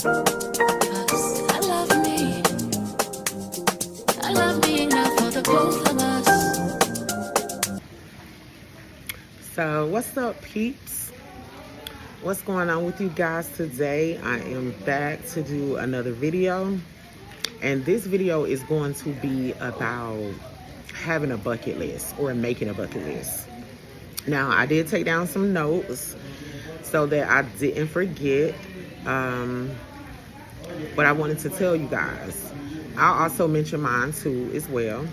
'Cause I love me enough for the both of us. So what's up, peeps? What's going on with you guys today? I am back to do another video, and this video is going to be about having a bucket list or making a bucket list. Now, I did take down some notes so that I didn't forget what I wanted to tell you guys. I'll also mention mine too as well.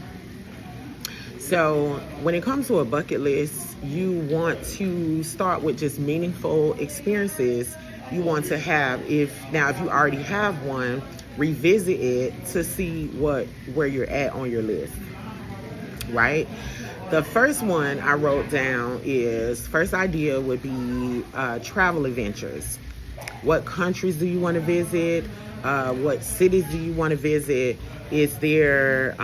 So when it comes to a bucket list, you want to start with just meaningful experiences you want to have. If you already have one, revisit it to see where you're at on your list, right? The first one I wrote down first idea would be travel adventures. What countries do you want to visit? What cities do you want to visit? Is there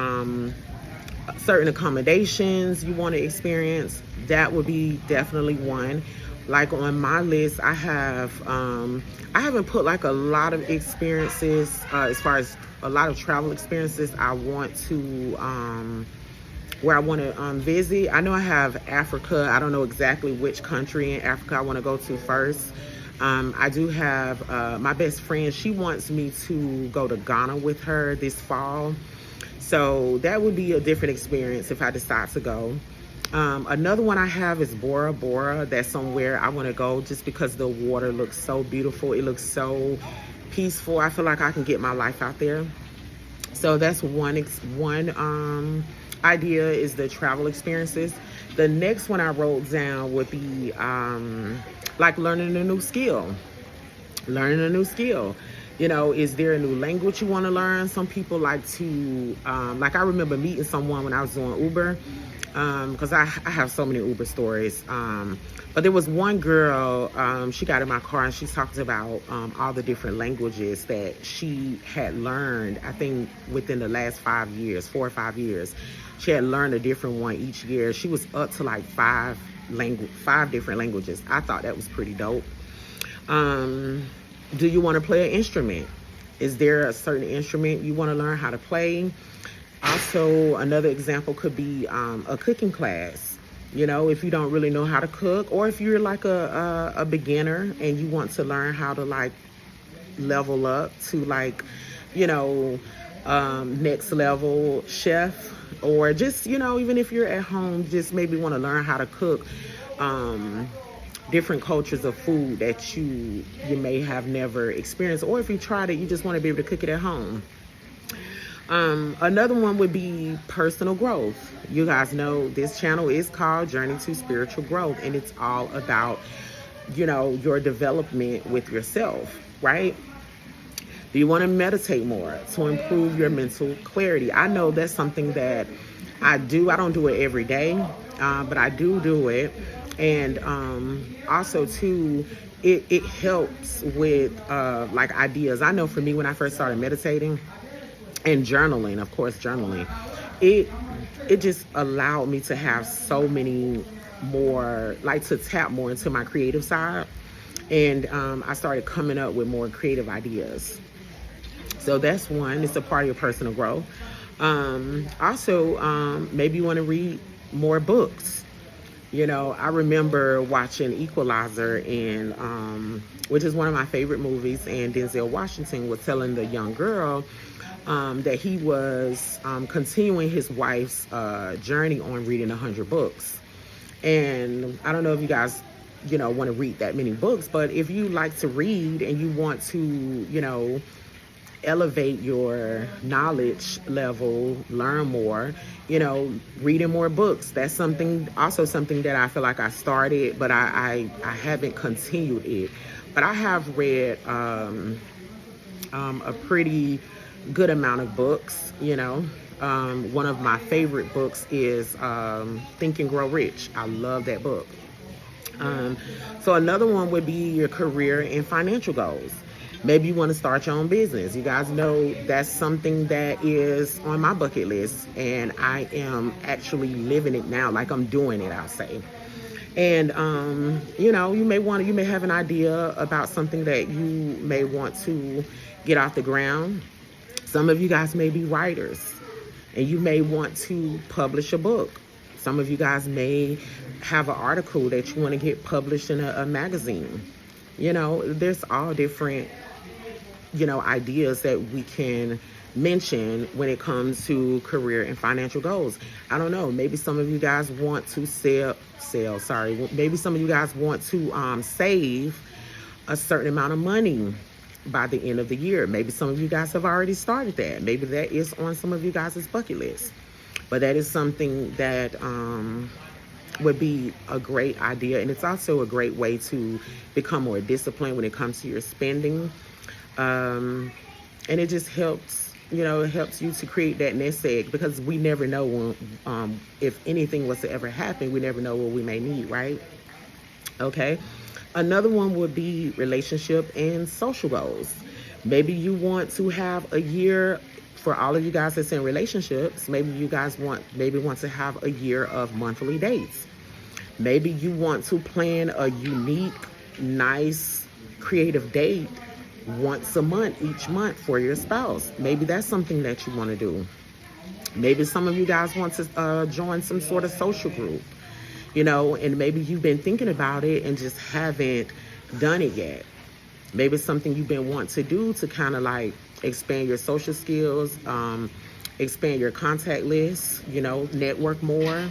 certain accommodations you want to experience? That would be definitely one. Like on my list, I haven't put like a lot of experiences as far as a lot of travel experiences I want to where I want to visit. I know I have Africa. I don't know exactly which country in Africa I want to go to first. I do have my best friend. She wants me to go to Ghana with her this fall. So that would be a different experience if I decide to go. Another one I have is Bora Bora. That's somewhere I want to go just because the water looks so beautiful. It looks so peaceful. I feel like I can get my life out there. So that's one idea, is the travel experiences. The next one I wrote down would be like learning a new skill. You know, is there a new language you want to learn? Some people like to, like I remember meeting someone when I was doing Uber, because I have so many Uber stories. But there was one girl, she got in my car and she talked about all the different languages that she had learned, I think within the last 4 or 5 years. She had learned a different one each year. She was up to like five different languages. I thought that was pretty dope. Do you want to play an instrument? Is there a certain instrument you want to learn how to play? Also, another example could be a cooking class. You know, if you don't really know how to cook, or if you're like a beginner and you want to learn how to like level up to like, you know, next level chef, or just, you know, even if you're at home, just maybe want to learn how to cook different cultures of food that you may have never experienced, or if you tried it, you just want to be able to cook it at home. Another one would be personal growth. You guys know this channel is called Journey to Spiritual Growth, and it's all about, you know, your development with yourself, right? Do you want to meditate more to improve your mental clarity? I know that's something that I do. I don't do it every day, but I do it. And also too, it helps with like ideas. I know for me, when I first started meditating and journaling, of course, it just allowed me to have so many more, like to tap more into my creative side. And I started coming up with more creative ideas. So that's one. It's a part of your personal growth. Also, maybe you want to read more books. You know, I remember watching Equalizer, and which is one of my favorite movies, and Denzel Washington was telling the young girl that he was continuing his wife's journey on reading 100 books. And I don't know if you guys, you know, want to read that many books, but if you like to read and you want to, you know, elevate your knowledge level, learn more, you know, reading more books. That's something that I feel like I started, but I haven't continued it. But I have read a pretty good amount of books, you know. One of my favorite books is Think and Grow Rich. I love that book. So another one would be your career and financial goals. Maybe you want to start your own business. You guys know that's something that is on my bucket list, and I am actually living it now, like I'm doing it, I'll say. And you may have an idea about something that you may want to get off the ground. Some of you guys may be writers and you may want to publish a book. Some of you guys may have an article that you want to get published in a magazine. There's all different, ideas that we can mention when it comes to career and financial goals. I don't know. Maybe some of you guys want to maybe some of you guys want to save a certain amount of money by the end of the year. Maybe some of you guys have already started that. Maybe that is on some of you guys' bucket list. But that is something that would be a great idea. And it's also a great way to become more disciplined when it comes to your spending. And it just helps, it helps you to create that nest egg, because we never know when, if anything was to ever happen, we never know what we may need, right? Okay. Another one would be relationship and social goals. Maybe you want to have a year, for all of you guys that's in relationships, maybe you guys want to have a year of monthly dates. Maybe you want to plan a unique, nice, creative date once a month, each month, for your spouse. Maybe that's something that you want to do. Maybe some of you guys want to join some sort of social group, and maybe you've been thinking about it and just haven't done it yet. Maybe it's something you've been wanting to do to kind of like expand your social skills, expand your contact list, network more.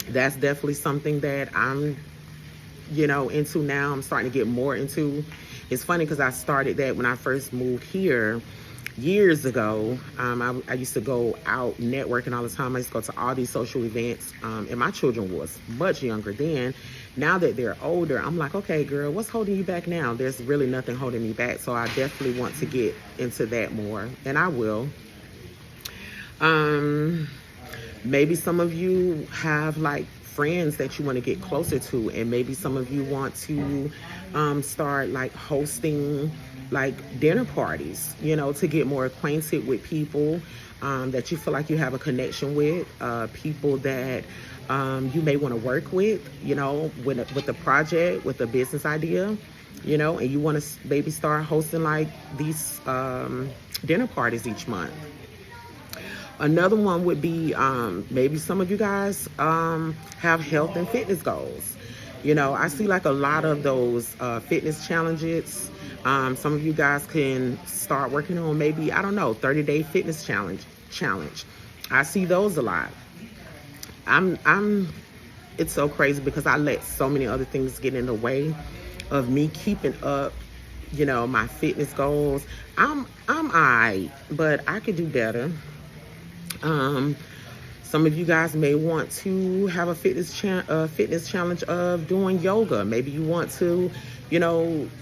That's definitely something that I'm, into now. I'm starting to get more into. It's funny because I started that when I first moved here years ago. I used to go out networking all the time. I used to go to all these social events, and my children was much younger then. Now that they're older, I'm like, okay, girl, what's holding you back now? There's really nothing holding me back. So I definitely want to get into that more, and I will. Maybe some of you have like friends that you want to get closer to, and maybe some of you want to start like hosting like dinner parties, to get more acquainted with people that you feel like you have a connection with, people that you may want to work with, with a project, with a business idea, and you want to maybe start hosting like these dinner parties each month. Another one would be maybe some of you guys have health and fitness goals. I see like a lot of those fitness challenges. Some of you guys can start working on maybe, 30-day fitness challenge. I see those a lot. It's so crazy because I let so many other things get in the way of me keeping up, my fitness goals. I'm alright, but I could do better. Some of you guys may want to have a fitness challenge of doing yoga. Maybe you want to,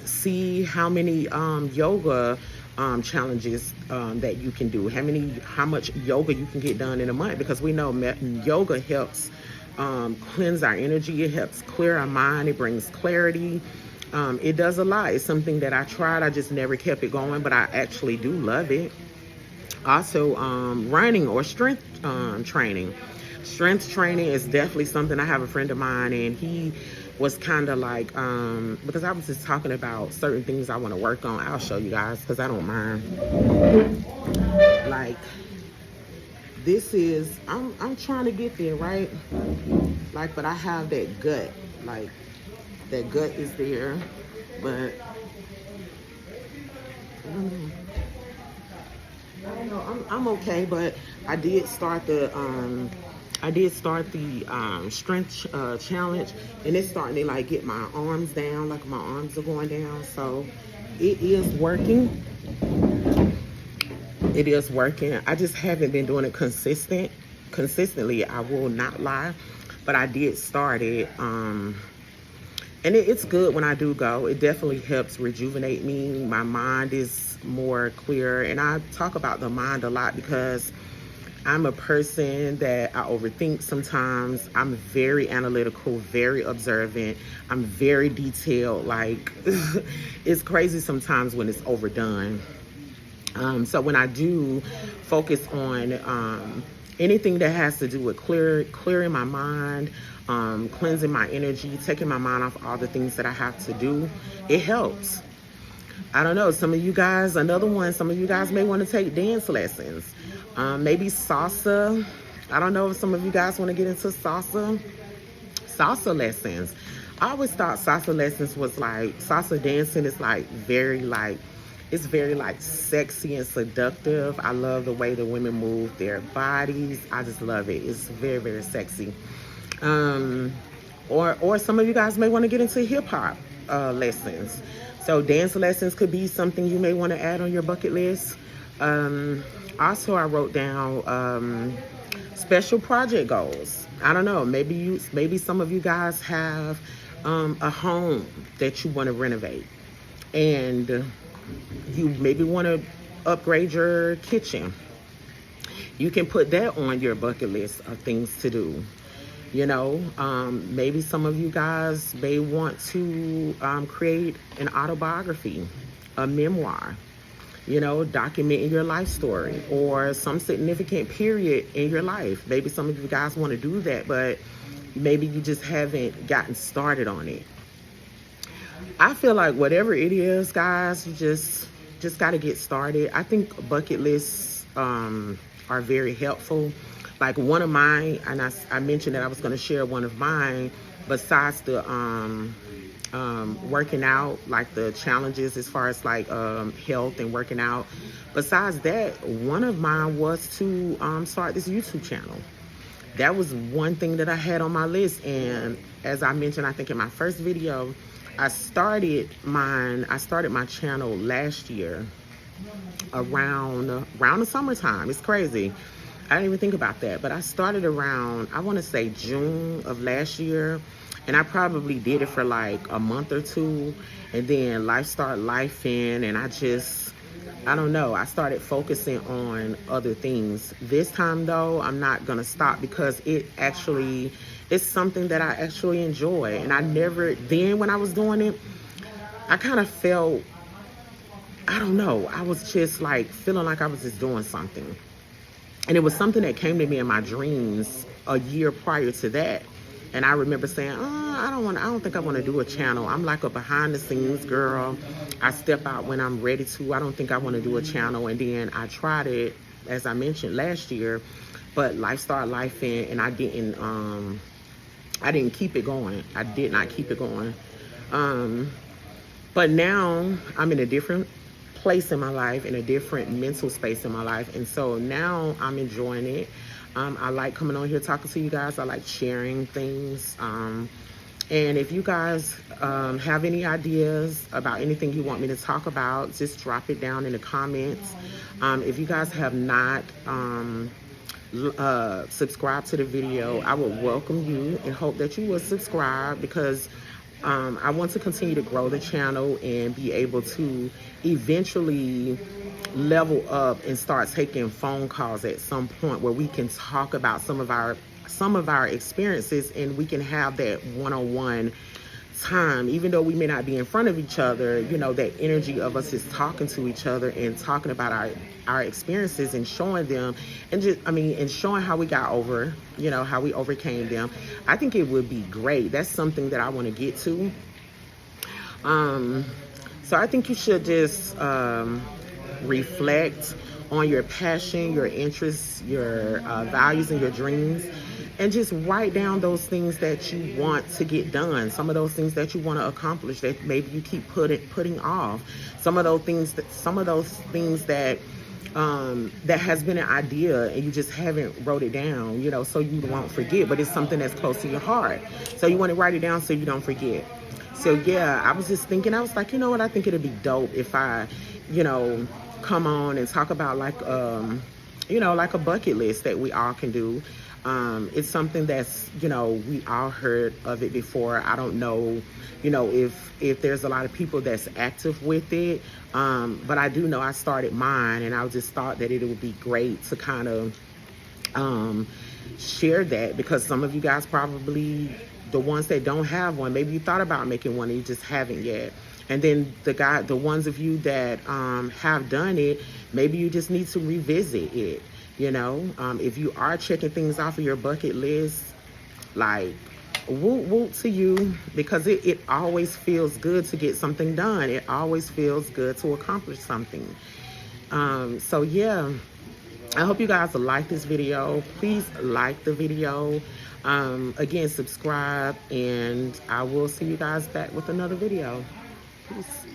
see how many yoga challenges that you can do, how much yoga you can get done in a month, because we know yoga helps cleanse our energy. It helps clear our mind. It brings clarity. It does a lot. It's something that I tried. I just never kept it going, but I actually do love it. Also, running or strength training. Strength training is definitely something. I have a friend of mine, and he was kind of like, because I was just talking about certain things I want to work on. I'll show you guys because I don't mind. Like, this is, I'm trying to get there, right? Like, but I have that gut. Like, that gut is there, but I don't know. I'm okay, but I did start the strength challenge, and it's starting to like get my arms down, like my arms are going down. So it is working. It is working. I just haven't been doing it consistently. I will not lie, but I did start it. And it's good when I do go. It definitely helps rejuvenate me. My mind is more clear. And I talk about the mind a lot because I'm a person that I overthink sometimes. I'm very analytical, very observant. I'm very detailed. Like, it's crazy sometimes when it's overdone. So when I do focus on anything that has to do with clearing my mind, cleansing my energy, taking my mind off all the things that I have to do, it helps. I don't know, some of you guys may want to take dance lessons, maybe salsa. I don't know if some of you guys want to get into salsa lessons. I always thought salsa lessons was like, salsa dancing is like it's very like sexy and seductive. I love the way the women move their bodies. I just love it. It's very, very sexy. Or some of you guys may want to get into hip hop lessons. So dance lessons could be something you may want to add on your bucket list. Also, I wrote down special project goals. I don't know, maybe some of you guys have a home that you want to renovate, and you maybe want to upgrade your kitchen. You can put that on your bucket list of things to do. You know, maybe some of you guys may want to create an autobiography, a memoir, you know, documenting your life story or some significant period in your life. Maybe some of you guys want to do that, but maybe you just haven't gotten started on it. I feel like whatever it is, guys, you just got to get started. I think bucket lists are very helpful. Like one of mine, and I mentioned that I was going to share one of mine, besides the working out, like the challenges as far as like health and working out. Besides that, one of mine was to start this YouTube channel. That was one thing that I had on my list. And as I mentioned, I think in my first video, I started my channel last year around the summertime. It's crazy. I didn't even think about that, but I started around, I want to say June of last year, and I probably did it for like a month or two, and then life started lifing, and I don't know, I started focusing on other things. This time though, I'm not gonna stop because it's something that I actually enjoy, and then when I was doing it, I kind of felt, I don't know, I was just like feeling like I was just doing something. And it was something that came to me in my dreams a year prior to that. And I remember saying, I don't think I want to do a channel. I'm like a behind the scenes girl. I step out when I'm ready to. I don't think I want to do a channel. And then I tried it, as I mentioned, last year, but life started lifing, and I didn't keep it going. I did not keep it going. But now I'm in a different place in my life, in a different mental space in my life, and so now I'm enjoying it. I like coming on here talking to you guys. I like sharing things, and if you guys have any ideas about anything you want me to talk about, just drop it down in the comments. If you guys have not subscribed to the video, I would welcome you and hope that you will subscribe, because I want to continue to grow the channel and be able to eventually level up and start taking phone calls at some point where we can talk about some of our experiences, and we can have that one-on-one time. Even though we may not be in front of each other, you know, that energy of us is talking to each other and talking about our experiences and showing them, and showing how we got over, you know, how we overcame them. I think it would be great. That's something that I want to get to. So I think you should just reflect on your passion, your interests, your values, and your dreams, and just write down those things that you want to get done. Some of those things that you want to accomplish that maybe you keep putting off. Some of those things that that has been an idea and you just haven't wrote it down, you know, so you won't forget, but it's something that's close to your heart. So you want to write it down so you don't forget. So yeah, I was just thinking, I was like, you know what, I think it'd be dope if I, you know, come on and talk about like, you know, like a bucket list that we all can do. It's something that's, you know, we all heard of it before. I don't know, you know, if there's a lot of people that's active with it. But I do know I started mine, and I just thought that it would be great to kind of share that, because some of you guys probably, the ones that don't have one, maybe you thought about making one and you just haven't yet. And then the ones of you that have done it, maybe you just need to revisit it. You know, if you are checking things off of your bucket list, like, woot woot to you, because it always feels good to get something done. It always feels good to accomplish something. So yeah, I hope you guys will like this video. Please like the video. Again, subscribe, and I will see you guys back with another video. Peace.